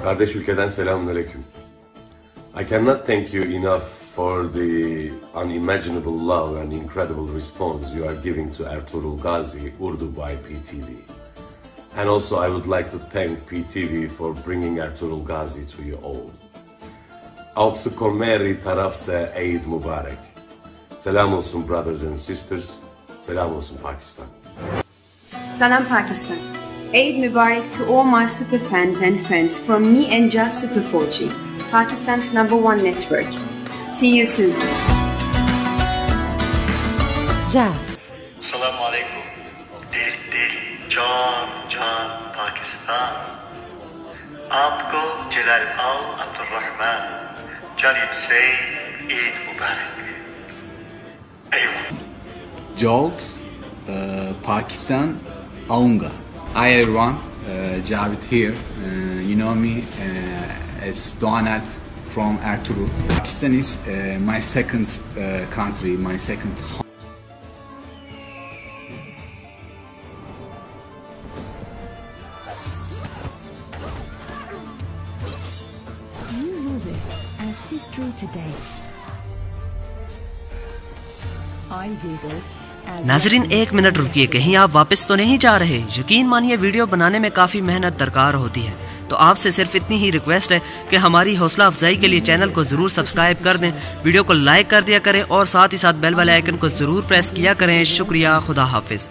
Kardeş ülkeden selamünaleyküm. I cannot thank you enough for the unimaginable love and incredible response you are giving to Ertuğrul Gazi Urdu by PTV. And also I would like to thank PTV for bringing Ertuğrul Gazi to you all. Avpsı Komeri tarafse Eid Mübarek. Selam olsun brothers and sisters. Selam olsun Pakistan. Salam Pakistan. Eid Mubarak to all my super fans and friends from me and Just Super 4G, Pakistan's #1 network. See you soon. Jazz. Assalamu alaikum. Dil dil can can Pakistan. आपको जलाल al Abdurrahman Janib से Eid Mubarak. Eyvallah. Jolt, Pakistan, Aunga. Hi everyone, Javed here. You know me as Donald from Ertuğrul. Pakistan is my second country, my second home. You know this as history today. I view this as नाजरीन, 1 minute रुकिए, कहीं आप वापस तो नहीं जा रहे? यकीन मानिए वीडियो बनाने में काफी मेहनत दरकार होती है, तो आपसे सिर्फ इतनी ही रिक्वेस्ट है कि हमारी हौसला अफजाई के लिए चैनल को जरूर सब्सक्राइब कर दें, वीडियो को लाइक कर दिया करें और साथ ही साथ बेल वाले आइकन को जरूर प्रेस किया करें। शुक्रिया, खुदा हाफिज।